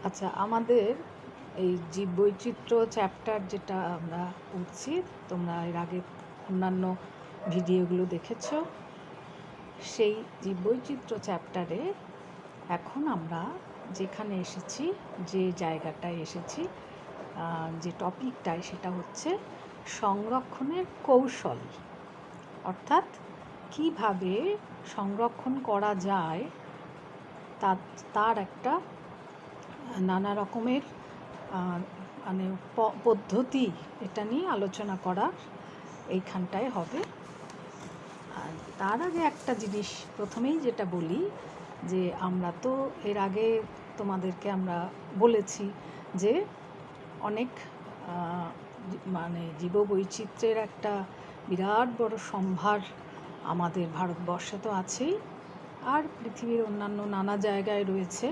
আচ্ছা, আমাদের এই জীববৈচিত্র্য চ্যাপ্টার যেটা আমরা পড়ছি, তোমরা এর আগে অন্যান্য ভিডিওগুলো দেখেছো। সেই জীববৈচিত্র্য চ্যাপ্টারে এখন আমরা যেখানে এসেছি, যে জায়গাটায় এসেছি, যে টপিকটায়, সেটা হচ্ছে সংরক্ষণের কৌশল। অর্থাৎ কিভাবে সংরক্ষণ করা যায় তার একটা নানা রকমের মানে পদ্ধতি, এটা নিয়ে আলোচনা করা এইখানটায় হবে। আর তার আগে একটা জিনিস প্রথমেই যেটা বলি, যে আমরা তো এর আগে তোমাদেরকে আমরা বলেছি যে অনেক মানে জীববৈচিত্র্যের একটা বিরাট বড় সম্ভার আমাদের ভারতবর্ষে তো আছেই, আর পৃথিবীর অন্যান্য নানা জায়গায় রয়েছে।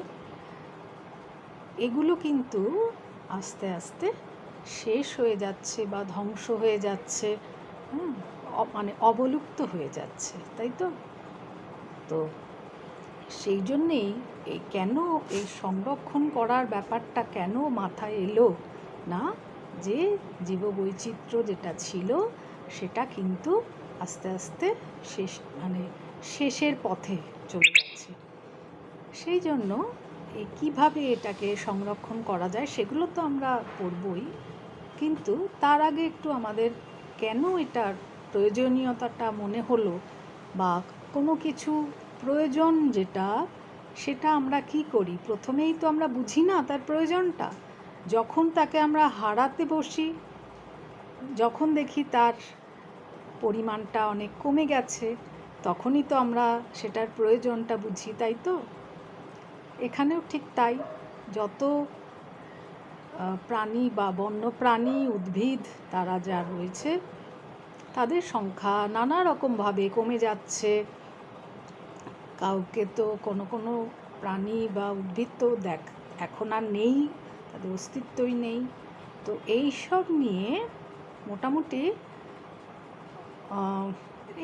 এগুলো কিন্তু আস্তে আস্তে শেষ হয়ে যাচ্ছে বা ধ্বংস হয়ে যাচ্ছে, মানে অবলুপ্ত হয়ে যাচ্ছে, তাই তো। তো সেই জন্যেই কেন এই সংরক্ষণ করার ব্যাপারটা কেন মাথায় এলো না, যে জীববৈচিত্র্য যেটা ছিল সেটা কিন্তু আস্তে আস্তে মানে শেষের পথে চলে যাচ্ছে। সেই জন্য কীভাবে এটাকে সংরক্ষণ করা যায় সেগুলো তো আমরা পড়বই, কিন্তু তার আগে একটু আমাদের কেন এটার প্রয়োজনীয়তাটা মনে হলো, বা কোনো কিছু প্রয়োজন যেটা, সেটা আমরা কি করি, প্রথমেই তো আমরা বুঝি না তার প্রয়োজনটা। যখন তাকে আমরা হারাতে বসি, যখন দেখি তার পরিমাণটা অনেক কমে গেছে, তখনই তো আমরা সেটার প্রয়োজনটা বুঝি, তাই তো। এখানেও ঠিক তাই। যত প্রাণী বা বন্যপ্রাণী, উদ্ভিদ তারা যা রয়েছে, তাদের সংখ্যা নানা রকমভাবে কমে যাচ্ছে। কাউকে তো কোনো প্রাণী বা উদ্ভিদ তো এখন আর নেই, তাদের অস্তিত্বই নেই। তো এই সব নিয়ে মোটামুটি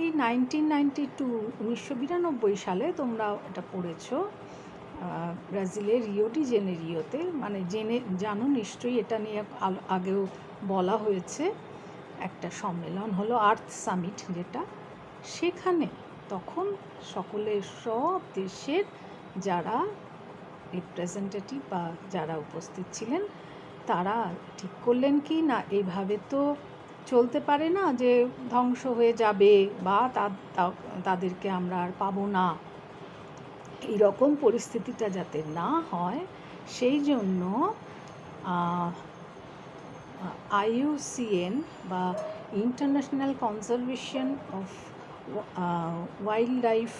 এই 1992 সালে তোমরা এটা পড়েছো, ব্রাজিলের রিও ডি জেনেরিওতে, মানে জানো নিশ্চয়ই, এটা নিয়ে আগেও বলা হয়েছে, একটা সম্মেলন হলো আর্থ সামিট যেটা। সেখানে তখন সকলের, সব দেশের যারা রিপ্রেজেন্টেটিভ বা যারা উপস্থিত ছিলেন, তারা ঠিক করলেন কি না, এইভাবে তো চলতে পারে না যে ধ্বংস হয়ে যাবে বা তাদেরকে আমরা আর পাবো না। এইরকম পরিস্থিতিটা যাতে না হয়, সেই জন্য IUCN বা international conservation of wild life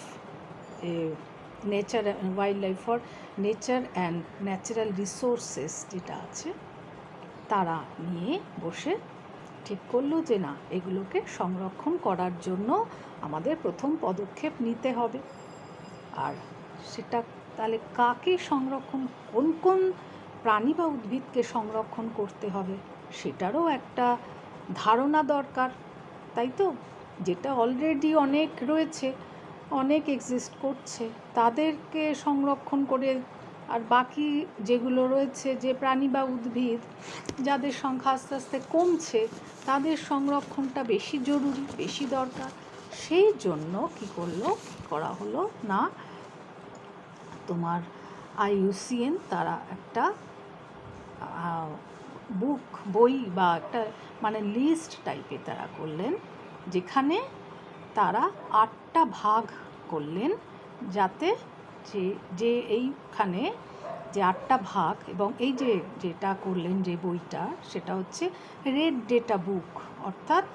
nature, wild life for nature and natural resources যেটা আছে, তারা নিয়ে বসে ঠিক করলো যে না, এগুলোকে সংরক্ষণ করার জন্য আমাদের প্রথম পদক্ষেপ নিতে হবে। আর সেটা তাহলে কাকে সংরক্ষণ, কোন কোন প্রাণী বা উদ্ভিদকে সংরক্ষণ করতে হবে, সেটারও একটা ধারণা দরকার, তাই তো। যেটা অলরেডি অনেক রয়েছে, অনেক এক্সিস্ট করছে, তাদেরকে সংরক্ষণ করে, আর বাকি যেগুলো রয়েছে, যে প্রাণী বা উদ্ভিদ যাদের সংখ্যা আস্তে আস্তে কমছে, তাদের সংরক্ষণটা বেশি জরুরি, বেশি দরকার। সেই জন্য কী করা হলো না, তোমার IUCN তারা একটা বই বা একটা মানে লিস্ট টাইপের তারা করলেন, যেখানে তারা 8টা ভাগ করলেন, যাতে যে এইখানে যে 8টা ভাগ, এবং এই যেটা করলেন যে বইটা, সেটা হচ্ছে রেড ডেটা বুক। অর্থাৎ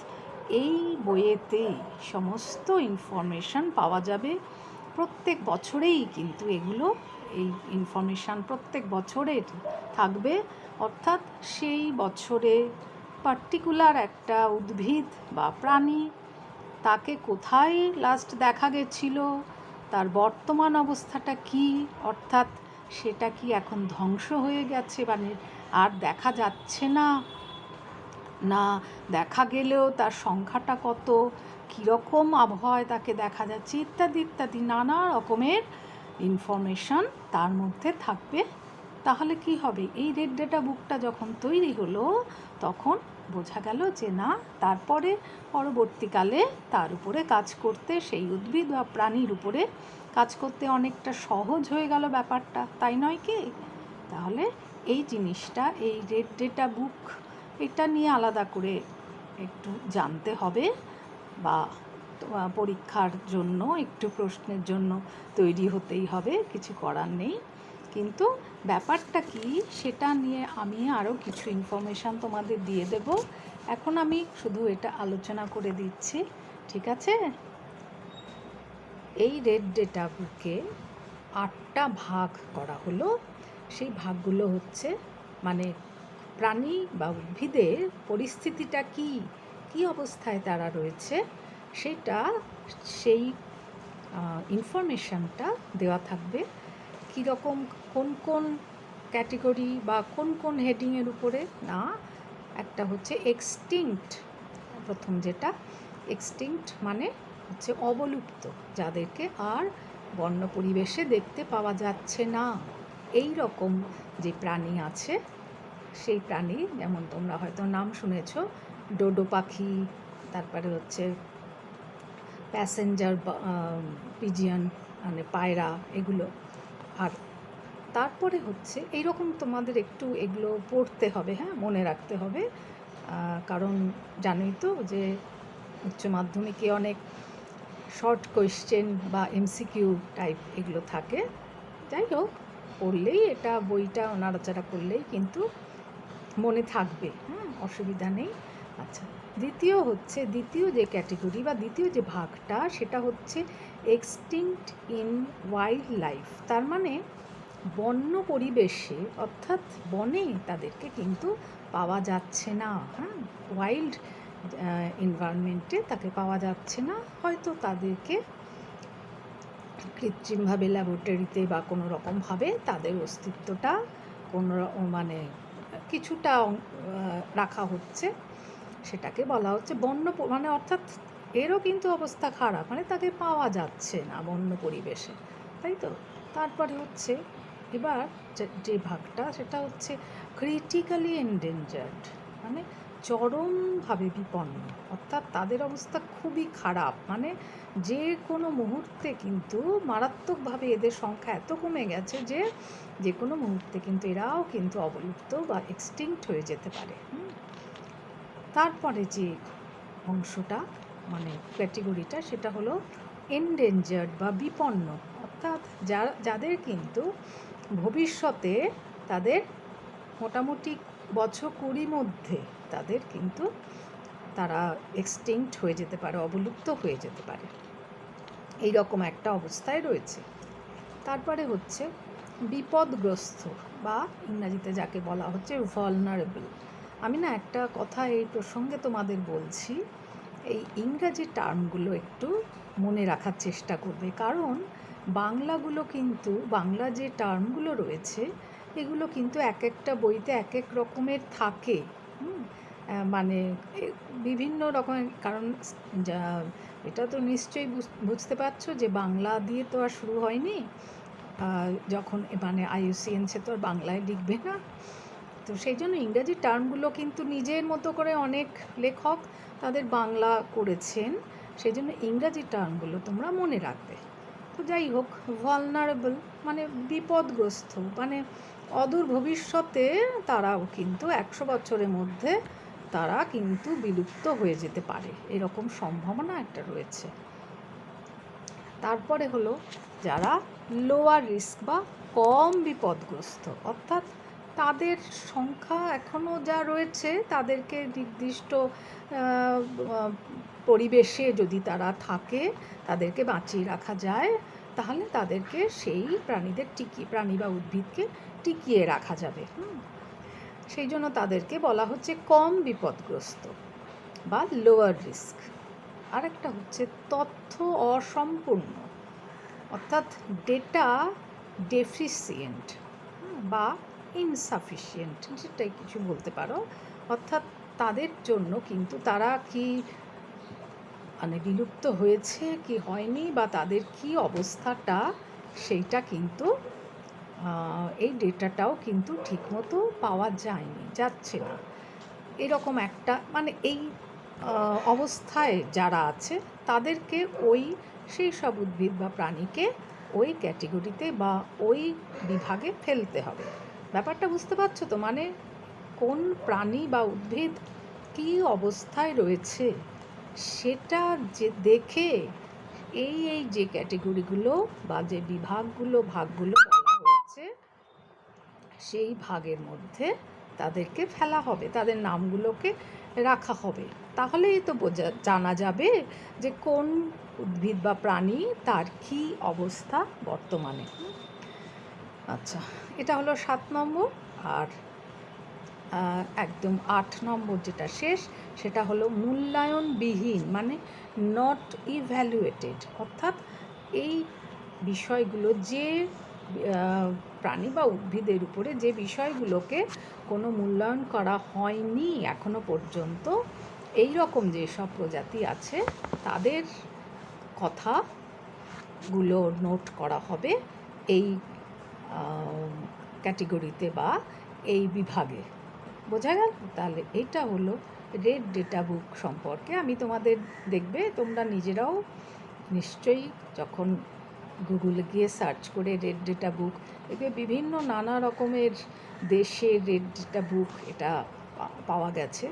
এই বইয়েতেই সমস্ত ইনফরমেশান পাওয়া যাবে। প্রত্যেক বছরেই কিন্তু এগুলো, এই ইনফরমেশান প্রত্যেক বছরের থাকবে। অর্থাৎ সেই বছরে পার্টিকুলার একটা উদ্ভিদ বা প্রাণী, তাকে কোথায় লাস্ট দেখা গেছিল, তার বর্তমান অবস্থাটা কি, অর্থাৎ সেটা কি এখন ধ্বংস হয়ে গেছে, মানে আর দেখা যাচ্ছে না, না দেখা গেলেও তার সংখ্যাটা কত, কীরকম আবহাওয়ায় তাকে দেখা যাচ্ছে, ইত্যাদি ইত্যাদি নানা রকমের ইনফরমেশান তার মধ্যে থাকবে। তাহলে কি হবে, এই রেড ডেটা বুকটা যখন তৈরি হলো তখন বোঝা গেল যে না, তারপরে পরবর্তীকালে তার উপরে কাজ করতে, সেই উদ্ভিদ বা প্রাণীর উপরে কাজ করতে অনেকটা সহজ হয়ে গেল ব্যাপারটা, তাই নয় কি? তাহলে এই জিনিসটা, এই রেড ডেটা বুক, এটা নিয়ে আলাদা করে একটু জানতে হবে, বা পরীক্ষার জন্য একটু প্রশ্নের জন্য তৈরি হতেই হবে, কিছু করার নেই। কিন্তু ব্যাপারটা কি সেটা নিয়ে আমি আরও কিছু ইনফরমেশান তোমাদের দিয়ে দেব। এখন আমি শুধু এটা আলোচনা করে দিচ্ছি, ঠিক আছে? এই রেড ডেটা বুকে 8টা ভাগ করা হলো। সেই ভাগগুলো হচ্ছে মানে প্রাণী বা উদ্ভিদের পরিস্থিতিটা কি কি অবস্থায় তারা রয়েছে, সেটা সেই ইনফরমেশানটা দেওয়া থাকবে। কীরকম, কোন কোন ক্যাটেগরি বা কোন কোন হেডিংয়ের উপরে, না, একটা হচ্ছে এক্সটিংক্ট। প্রথম যেটা এক্সটিংক্ট মানে হচ্ছে অবলুপ্ত, যাদেরকে আর বন্য পরিবেশে দেখতে পাওয়া যাচ্ছে না, এই রকম যে প্রাণী আছে, সেই প্রাণী যেমন তোমরা হয়তো নাম শুনেছ, ডোডো পাখি, তারপরে হচ্ছে প্যাসেঞ্জার পিজিয়ন মানে পায়রা, এগুলো। আর তারপরে হচ্ছে এইরকম তোমাদের একটু এগুলো পড়তে হবে, হ্যাঁ, মনে রাখতে হবে, কারণ জানোই তো যে উচ্চ মাধ্যমিকে অনেক শর্ট কোয়েশ্চেন বা এমসিকিউ টাইপ এগুলো থাকে। যাই হোক, পড়লেই, এটা বইটা নাড়াচাড়া করলেই কিন্তু মনে থাকবে, হ্যাঁ, অসুবিধা নেই। আচ্ছা, দ্বিতীয় যে ক্যাটেগরি বা দ্বিতীয় যে ভাগটা, সেটা হচ্ছে এক্সটিংক্ট ইন ওয়াইল্ড লাইফ। তার মানে বন্য পরিবেশে, অর্থাৎ বনে তাদেরকে কিন্তু পাওয়া যাচ্ছে না, হ্যাঁ, ওয়াইল্ড এনভায়রনমেন্টে তাকে পাওয়া যাচ্ছে না। হয়তো তাদেরকে কৃত্রিমভাবে ল্যাবরেটরিতে বা কোনো রকমভাবে তাদের অস্তিত্বটা কোনো মানে কিছুটা রাখা হচ্ছে, সেটাকে বলা হচ্ছে বন্য, মানে অর্থাৎ এরও কিন্তু অবস্থা খারাপ, মানে তাকে পাওয়া যাচ্ছে না বন্য পরিবেশে, তাই তো? তারপরে হচ্ছে এবার যে ভাগটা, সেটা হচ্ছে ক্রিটিক্যালি এন্ডেঞ্জার্ড, মানে চরমভাবে বিপন্ন, অর্থাৎ তাদের অবস্থা খুবই খারাপ, মানে যে কোনো মুহূর্তে কিন্তু মারাত্মকভাবে এদের সংখ্যা এত কমে গেছে যে যে কোনো মুহূর্তে কিন্তু এরাও কিন্তু অবলুপ্ত বা এক্সটিংক্ট হয়ে যেতে পারে। তারপরে যে অংশটা মানে ক্যাটেগরিটা, সেটা হলো এন্ডেঞ্জার্ড বা বিপন্ন, অর্থাৎ যাদের কিন্তু ভবিষ্যতে তাদের মোটামুটি বছর 20 মধ্যে তাদের কিন্তু তারা এক্সটিংক্ট হয়ে যেতে পারে, অবলুপ্ত হয়ে যেতে পারে, এই রকম একটা অবস্থায় রয়েছে। তারপরে হচ্ছে বিপদগ্রস্ত বা ইংরাজিতে যাকে বলা হচ্ছে ভালনারেবল। আমি না একটা কথা এই প্রসঙ্গে তোমাদের বলছি, এই ইংরাজি টার্মগুলো একটু মনে রাখার চেষ্টা করবে, কারণ বাংলাগুলো কিন্তু, বাংলা যে টার্মগুলো রয়েছে এগুলো কিন্তু এক একটা বইতে এক এক রকমের থাকে, মানে বিভিন্ন রকমের, কারণ এটা তো নিশ্চয়ই বুঝতে পারছো যে বাংলা দিয়ে তো আর শুরু হয়নি, যখন মানে IUCN সে তো আর বাংলায় লিখবে না, তো সেই জন্য ইংরাজি টার্মগুলো কিন্তু নিজের মতো করে অনেক লেখক তাদের বাংলা করেছেন, সেই জন্য ইংরাজি টার্মগুলো তোমরা মনে রাখবে। তো যাই হোক, ভালনারেবল মানে বিপদগ্রস্ত, মানে অদূর ভবিষ্যতে তারাও কিন্তু 100 বছরের মধ্যে তারা কিন্তু বিলুপ্ত হয়ে যেতে পারে, এরকম সম্ভাবনা একটা রয়েছে। তারপরে হলো যারা লোয়ার রিস্ক বা কম বিপদগ্রস্ত, অর্থাৎ তাদের সংখ্যা এখনও যা রয়েছে, তাদেরকে নির্দিষ্ট পরিবেশে যদি তারা থাকে, তাদেরকে বাঁচিয়ে রাখা যায়, তাহলে তাদেরকে সেই প্রাণী বা উদ্ভিদকে টিকিয়ে রাখা যাবে। সেই জন্য তাদেরকে বলা হচ্ছে কম বিপদগ্রস্ত বা লোয়ার রিস্ক। আরেকটা হচ্ছে তথ্য অসম্পূর্ণ, অর্থাৎ ডেটা ডেফিসিয়েন্ট বা ইনসাফিসিয়েন্ট, যেটাই কিছু বলতে পারো, অর্থাৎ তাদের জন্য কিন্তু তারা কি মানে বিলুপ্ত হয়েছে কি হয়নি, বা তাদের কি অবস্থাটা, সেইটা কিন্তু এই ডেটাটাও কিন্তু ঠিকমতো পাওয়া যাচ্ছে না। এরকম একটা মানে এই অবস্থায় যারা আছে তাদেরকে সেই সব উদ্ভিদ বা প্রাণীকে ওই ক্যাটেগরিতে বা ওই বিভাগে ফেলতে হবে। ব্যাপারটা বুঝতে পারছো তো? মানে কোন প্রাণী বা উদ্ভিদ কী অবস্থায় রয়েছে সেটা যে দেখে এই যে ক্যাটেগরিগুলো বা যে ভাগগুলো বলা হয়েছে সেই ভাগের মধ্যে তাদেরকে ফেলা হবে, তাদের নামগুলোকে রাখা হবে। তাহলেই তো জানা যাবে যে কোন উদ্ভিদ বা প্রাণী তার কী অবস্থা বর্তমানে। আচ্ছা, এটা হলো 7 নম্বর। আর একদম 8 নম্বর যেটা শেষ, সেটা হলো মূল্যায়নবিহীন, মানে নট ইভ্যালুয়েটেড। অর্থাৎ এই বিষয়গুলো যে প্রাণী বা উদ্ভিদের উপরে যে বিষয়গুলোকে কোনো মূল্যায়ন করা হয়নি এখনো পর্যন্ত, এই রকম যেসব প্রজাতি আছে তাদের কথাগুলো নোট করা হবে এই ক্যাটেগরিতে বা এই বিভাগে। বোঝা গেল? তাহলে এটা হলো রেড ডেটা বুক সম্পর্কে। আমি তোমাদের দেখবে তোমরা নিজেরাও নিশ্চয়ই যখন গুগলে গিয়ে সার্চ করে রেড ডেটা বুক, দেখবে বিভিন্ন নানা রকমের দেশের রেড ডেটা বুক এটা পাওয়া গেছে।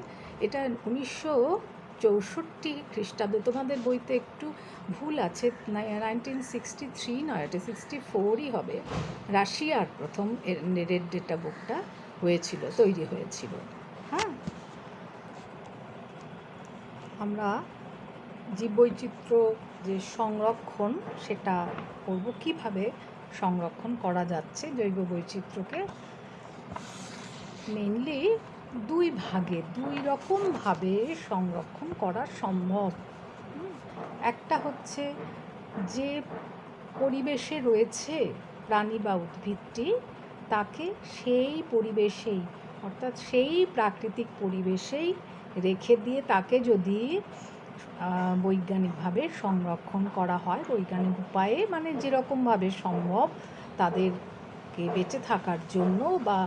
এটা 1964 খ্রিস্টাব্দে, তোমাদের বইতে একটু ভুল আছে, 1963 নয়, এটা 64ই হবে। রাশিয়ার প্রথম রেড ডেটা বুকটা তৈরি হয়েছিল। হ্যাঁ, আমরা জীববৈচিত্র্য যে সংরক্ষণ সেটা করব, কীভাবে সংরক্ষণ করা যাচ্ছে জৈব বৈচিত্র্যকে। মেনলি দুই রকমভাবে সংরক্ষণ করা সম্ভব। একটা হচ্ছে যে পরিবেশে রয়েছে প্রাণী বা উদ্ভিদটি, তাকে সেই পরিবেশেই, অর্থাৎ সেই প্রাকৃতিক পরিবেশেই রেখে দিয়ে তাকে যদি বৈজ্ঞানিকভাবে সংরক্ষণ করা হয়, বৈজ্ঞানিক উপায়ে, মানে যেরকমভাবে সম্ভব তাদেরকে বেঁচে থাকার জন্য বা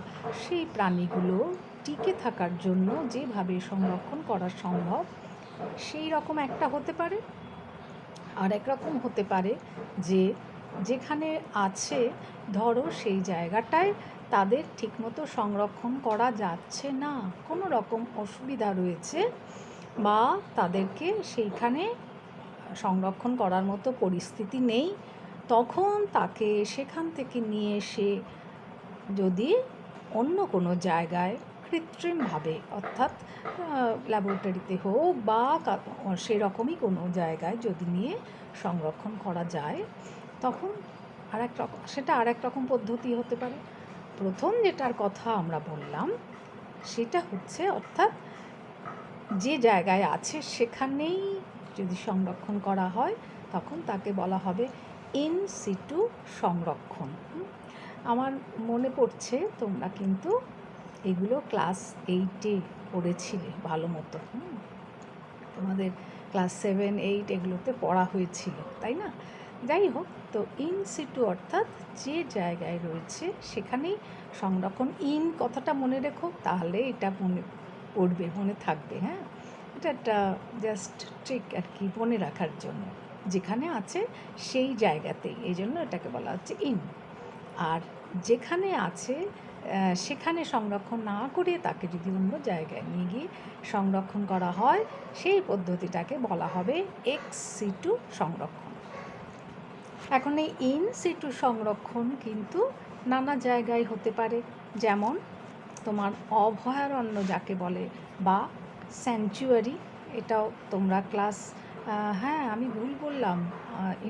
সেই প্রাণীগুলো টিকে থাকার জন্য যেভাবে সংরক্ষণ করা সম্ভব, সেই রকম একটা হতে পারে। আর এক রকম হতে পারে যে যেখানে আছে, ধরো সেই জায়গাটায় তাদের ঠিকমতো সংরক্ষণ করা যাচ্ছে না, কোনো রকম অসুবিধা রয়েছে, বা তাদেরকে সেইখানে সংরক্ষণ করার মতো পরিস্থিতি নেই, তখন তাকে সেখান থেকে নিয়ে এসে যদি অন্য কোনো জায়গায় কৃত্রিমভাবে, অর্থাৎ ল্যাবরেটরিতে হোক বা সেরকমই কোনো জায়গায় যদি নিয়ে সংরক্ষণ করা যায়, তখন সেটা আর এক রকম পদ্ধতি হতে পারে। প্রথম যেটার কথা আমরা বললাম সেটা হচ্ছে, অর্থাৎ যে জায়গায় আছে সেখানেই যদি সংরক্ষণ করা হয়, তখন তাকে বলা হবে ইন সিটু সংরক্ষণ। আমার মনে পড়ছে তোমরা কিন্তু এগুলো ক্লাস 8-এ পড়েছিলে ভালো মতো। তোমাদের ক্লাস 7, 8 এগুলোতে পড়া হয়েছিল, তাই না? যাই হোক, তো ইন সিটু অর্থাৎ যে জায়গায় রয়েছে সেখানেই সংরক্ষণ। ইন কথাটা মনে রেখো, তাহলে এটা মনে থাকবে। হ্যাঁ, এটা একটা জাস্ট ট্রিক আর কি, মনে রাখার জন্য। যেখানে আছে সেই জায়গাতেই, এই জন্য এটাকে বলা হচ্ছে ইন। আর যেখানে আছে সেখানে সংরক্ষণ না করে তাকে যদি অন্য জায়গায় নিয়ে গিয়ে সংরক্ষণ করা হয়, সেই পদ্ধতিটাকে বলা হবে এক্স সিটু সংরক্ষণ। এখন এই ইন সিটু সংরক্ষণ কিন্তু নানা জায়গায় হতে পারে, যেমন তোমার অভয়ারণ্য যাকে বলে, বা স্যাংচুয়ারি। এটাও তোমরা হ্যাঁ, আমি ভুল বললাম,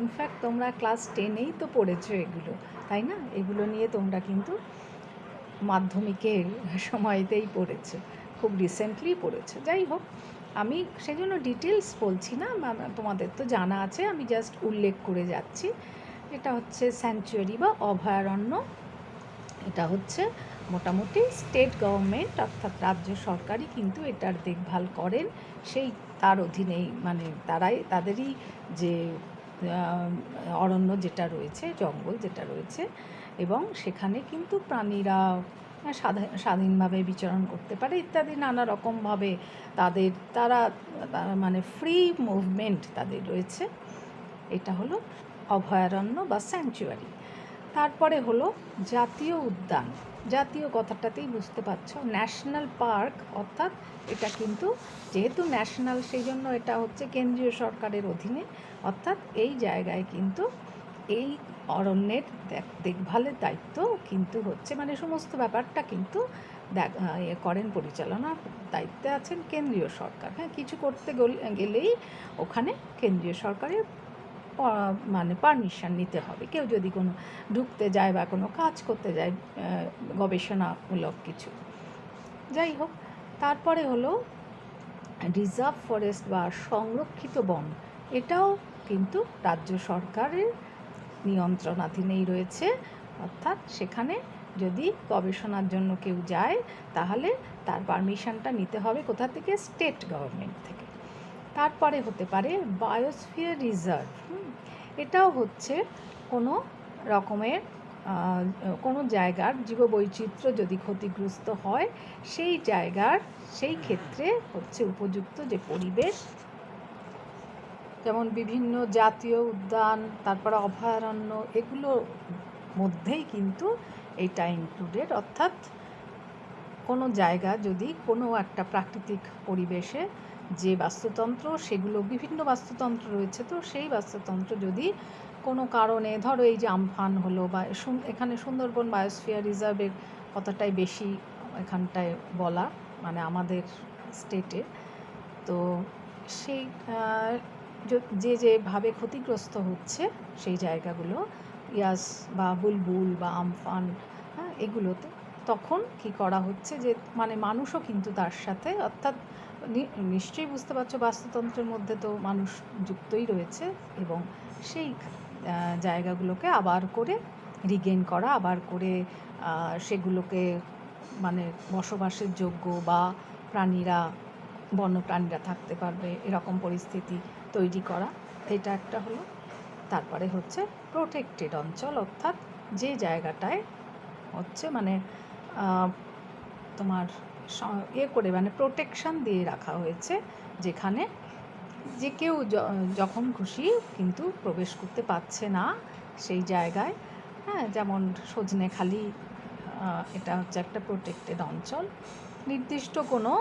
ইনফ্যাক্ট তোমরা ক্লাস 10-এই তো পড়েছো এগুলো, তাই না? এগুলো নিয়ে তোমরা কিন্তু মাধ্যমিকের সময়তেই পড়েছো, খুব রিসেন্টলি পড়েছো। যাই হোক, আমি সেজন্য ডিটেলস বলছি না, তোমাদের তো জানা আছে, আমি জাস্ট উল্লেখ করে যাচ্ছি। এটা হচ্ছে স্যাংচুয়ারি বা অভয়ারণ্য। এটা হচ্ছে মোটামুটি স্টেট গভর্নমেন্ট, অর্থাৎ রাজ্য সরকারই কিন্তু এটার দেখভাল করেন। তার অধীনেই, মানে তাদেরই যে অরণ্য যেটা রয়েছে, জঙ্গল যেটা রয়েছে, এবং সেখানে কিন্তু প্রাণীরা স্বাধীনভাবে বিচরণ করতে পারে ইত্যাদি নানা রকমভাবে তারা মানে ফ্রি মুভমেন্ট তাদের রয়েছে। এটা হলো অভয়ারণ্য বা স্যাংচুয়ারি। তারপরে হলো জাতীয় উদ্যান। জাতীয় কথাটাতেই বুঝতে পারছো, ন্যাশনাল পার্ক, অর্থাৎ এটা কিন্তু যেহেতু ন্যাশনাল সেই জন্য এটা হচ্ছে কেন্দ্রীয় সরকারের অধীনে, অর্থাৎ এই জায়গায় কিন্তু এই অরণ্যের দেখভালের দায়িত্ব কিন্তু হচ্ছে মানে সমস্ত ব্যাপারটা কিন্তু করেন, পরিচালনার দায়িত্বে আছেন কেন্দ্রীয় সরকার। হ্যাঁ, কিছু করতে গেলেই ওখানে কেন্দ্রীয় সরকারের মানে পারমিশন নিতে হবে। কেউ যদি কোনো ঢুকতে যায় বা কোনো কাজ করতে যায় গবেষণামূলক কিছু, যাই হোক। তারপরে হলো রিজার্ভ ফরেস্ট বা সংরক্ষিত বন। এটাও কিন্তু রাজ্য সরকারের নিয়ন্ত্রণাধীনেই রয়েছে, অর্থাৎ সেখানে যদি গবেষণার জন্য কেউ যায় তাহলে তার পারমিশনটা নিতে হবে কোথা থেকে? স্টেট গভর্নমেন্ট থেকে। তারপরে হতে পারে বায়োস্ফিয়ার রিজার্ভ। এটাও হচ্ছে কোনো রকমের কোনো জায়গার জীববৈচিত্র্য যদি ক্ষতিগ্রস্ত হয় সেই ক্ষেত্রে হচ্ছে উপযুক্ত যে পরিবেশ, যেমন বিভিন্ন জাতীয় উদ্যান, তারপরে অভয়ারণ্য, এগুলোর মধ্যেই কিন্তু এটা ইনক্লুডেড। অর্থাৎ কোনো জায়গা যদি কোনো একটা প্রাকৃতিক পরিবেশে যে বাস্তুতন্ত্র, সেগুলো বিভিন্ন বাস্তুতন্ত্র রয়েছে, তো সেই বাস্তুতন্ত্র যদি কোনো কারণে ধরো এই যে আমফান হলো, বা এখানে সুন্দরবন বায়োস্ফিয়ার রিজার্ভের কথাটাই বেশি এখানটায় বলা, মানে আমাদের স্টেটে, তো সেই যেভাবে ক্ষতিগ্রস্ত হচ্ছে সেই জায়গাগুলো, ইয়াস বা বুলবুল বা আমফান, হ্যাঁ, এগুলোতে তখন কি করা হচ্ছে যে মানে মানুষও কিন্তু তার সাথে, অর্থাৎ নিশ্চয়ই বুঝতে পারছো বাস্তুতন্ত্রের মধ্যে তো মানুষ যুক্তই রয়েছে, এবং সেই জায়গাগুলোকে আবার করে রিগেইন করা, আবার করে সেগুলোকে মানে বসবাসের যোগ্য বা বন্যপ্রাণীরা থাকতে পারবে এরকম পরিস্থিতি তৈরি করা, এটা একটা হলো। তারপরে হচ্ছে প্রোটেক্টেড অঞ্চল, অর্থাৎ যে জায়গাটায় হচ্ছে মানে তোমার করে মানে প্রোটেকশন দিয়ে রাখা হয়েছে, যেখানে যে কেউ যখন খুশি কিন্তু প্রবেশ করতে পারছে না সেই জায়গায়। হ্যাঁ, যেমন সজনেখালি, এটা হচ্ছে একটা প্রোটেক্টেড অঞ্চল। নির্দিষ্ট কোনো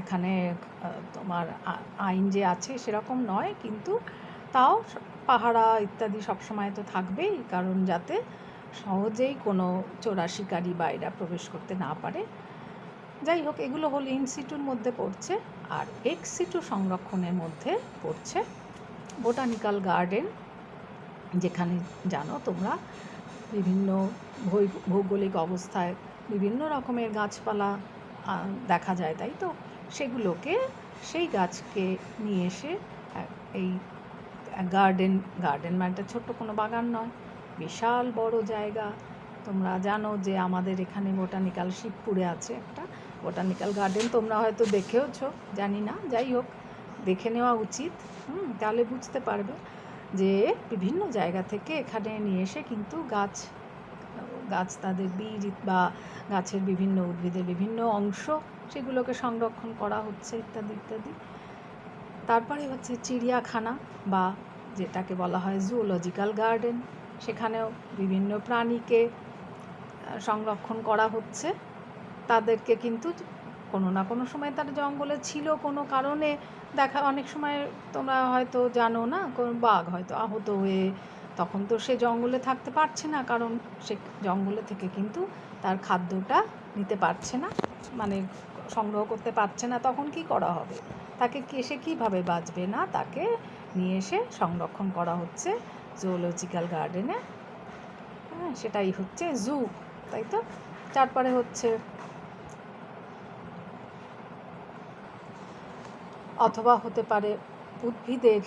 এখানে তোমার আইন যে আছে সেরকম নয়, কিন্তু তাও পাহারা ইত্যাদি সবসময় তো থাকবেই, কারণ যাতে সহজেই কোনো চোরা শিকারি বা এরা প্রবেশ করতে না পারে। যাই হোক, এগুলো হলো ইন সিটুর মধ্যে পড়ছে। আর এক্স সিটু সংরক্ষণের মধ্যে পড়ছে বোটানিক্যাল গার্ডেন, যেখানে জানো তোমরা বিভিন্ন ভৌগোলিক অবস্থায় বিভিন্ন রকমের গাছপালা দেখা যায়, তাই তো? সেই গাছকে নিয়ে এসে এই গার্ডেন মানে ছোট্ট কোনো বাগান নয়, বিশাল বড় জায়গা। তোমরা জানো যে আমাদের এখানে বোটানিক্যাল শিবপুরে আছে একটা বোটানিক্যাল গার্ডেন, তোমরা হয়তো দেখেওছো, জানি না, যাই হোক, দেখে নেওয়া উচিত। তাহলে বুঝতে পারবে যে বিভিন্ন জায়গা থেকে এখানে নিয়ে এসে কিন্তু গাছ তাদের বীজ বা গাছের বিভিন্ন উদ্ভিদের বিভিন্ন অংশ, সেগুলোকে সংরক্ষণ করা হচ্ছে ইত্যাদি ইত্যাদি। তারপরে হচ্ছে চিড়িয়াখানা বা যেটাকে বলা হয় জুওলজিক্যাল গার্ডেন, সেখানেও বিভিন্ন প্রাণীকে সংরক্ষণ করা হচ্ছে। তাদেরকে কিন্তু কোনো না কোনো সময় তারা জঙ্গলে ছিল কোনো কারণে, অনেক সময় তোমরা হয়তো জানো না, কোনো বাঘ হয়তো আহত হয়ে তখন তো সে জঙ্গলে থাকতে পারছে না, কারণ সে জঙ্গলে থেকে কিন্তু তার খাদ্যটা নিতে পারছে না, মানে সংগ্রহ করতে পারছে না, তখন কি করা হবে? তাকে সে কীভাবে বাঁচবে? না, তাকে নিয়ে এসে সংরক্ষণ করা হচ্ছে জুওলজিক্যাল গার্ডেনে। হ্যাঁ, সেটাই হচ্ছে জু, তাই তো? তারপরে হচ্ছে অথবা হতে পারে উদ্ভিদের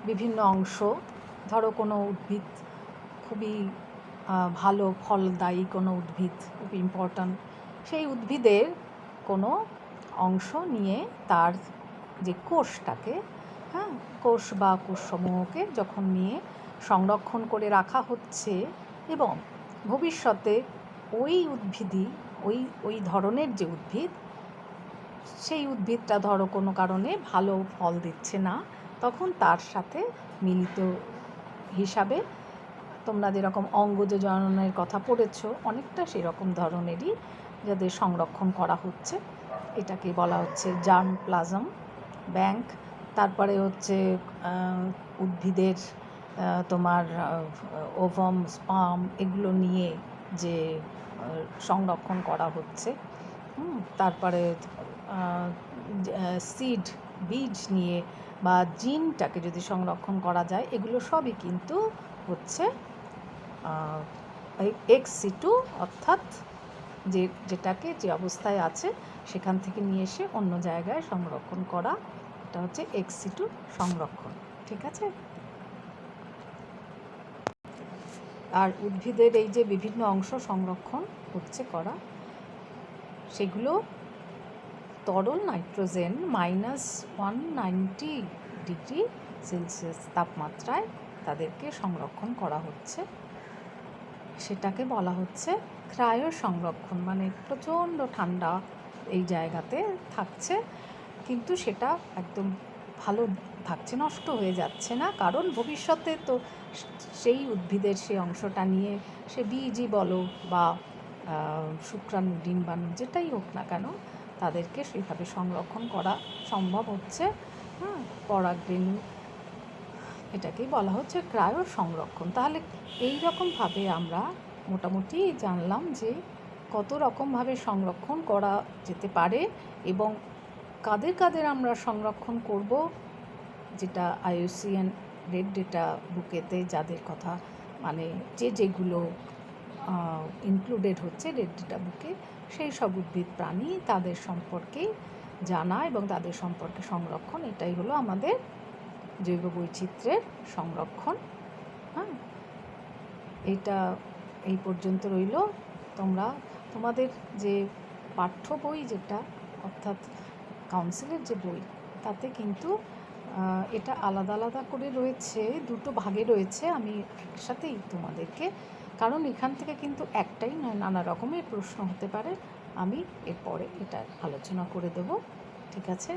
বিভিন্ন অংশ, ধরো কোনো উদ্ভিদ খুবই ভালো ফলদায়ী কোনো উদ্ভিদ, খুব ইম্পর্ট্যান্ট, সেই উদ্ভিদের কোনো অংশ নিয়ে তার যে কোষটাকে, হ্যাঁ, কোষ বা কোষসমূহকে যখন নিয়ে সংরক্ষণ করে রাখা হচ্ছে এবং ভবিষ্যতে ওই উদ্ভিদই ওই ওই ধরনের যে উদ্ভিদ, সেই উদ্ভিদটা ধরো কোনো কারণে ভালো ফল দিচ্ছে না, তখন তার সাথে মিলিত হিসাবে তোমরা যেরকম অঙ্গজ জননের কথা পড়েছো, অনেকটা সেরকম ধরনেরই যাদের সংরক্ষণ করা হচ্ছে, এটাকে বলা হচ্ছে জার্ম প্লাজম ব্যাংক। তারপরে হচ্ছে উদ্ভিদের তোমার ওভাম, স্পাম, এগুলো নিয়ে যে সংরক্ষণ করা হচ্ছে, তারপরে সিড, বীজ নিয়ে বা জিনটাকে যদি সংরক্ষণ করা যায়, এগুলো সবই কিন্তু হচ্ছে ex-situ, অর্থাৎ যেটাকে যে অবস্থায় আছে সেখান থেকে নিয়ে এসে অন্য জায়গায় সংরক্ষণ করা, এটা হচ্ছে ex-situ সংরক্ষণ। ঠিক আছে? আর উদ্ভিদের এই যে বিভিন্ন অংশ সংরক্ষণ হচ্ছে করা, সেগুলো তরল নাইট্রোজেন -190°C তাপমাত্রায় তাদেরকে সংরক্ষণ করা হচ্ছে। সেটাকে বলা হচ্ছে ক্রায়ো সংরক্ষণ, মানে প্রচণ্ড ঠান্ডা এই জায়গাতে থাকছে, কিন্তু সেটা একদম ভালো থাকছে, নষ্ট হয়ে যাচ্ছে না, কারণ ভবিষ্যতে তো সেই উদ্ভিদের সেই অংশটা নিয়ে সে বীজই বলো বা শুক্রাণু, ডিম্বাণু, যেটাই হোক না কেন, তাদেরকে সেইভাবে সংরক্ষণ করা সম্ভব হচ্ছে। পরাগরেণু, এটাকেই বলা হচ্ছে ক্রায়ো সংরক্ষণ। তাহলে এই রকমভাবে আমরা মোটামুটি জানলাম যে কত রকমভাবে সংরক্ষণ করা যেতে পারে এবং কাদের কাদের আমরা সংরক্ষণ করব, যেটা IUCN রেড ডেটা বুকেতে যাদের কথা, মানে যেগুলো ইনক্লুডেড হচ্ছে রেড ডেটা বুকে, সেই সব উদ্ভিদ প্রাণী, তাদের সম্পর্কে জানা এবং তাদের সম্পর্কে সংরক্ষণ, এটাই হলো আমাদের জৈব বৈচিত্র্যের সংরক্ষণ। এটা এই পর্যন্ত রইল। তোমাদের যে পাঠ্য বই, যেটা অর্থাৎ কাউন্সিলের যে বই, তাতে কিন্তু এটা আলাদা আলাদা করে রয়েছে, দুটো ভাগে রয়েছে। আমি একসাথেই তোমাদেরকে, কারণ এখান থেকে কিন্তু একটাই নয়, নানা রকমের প্রশ্ন হতে পারে, আমি এরপরে এটা আলোচনা করে দেব। ঠিক আছে?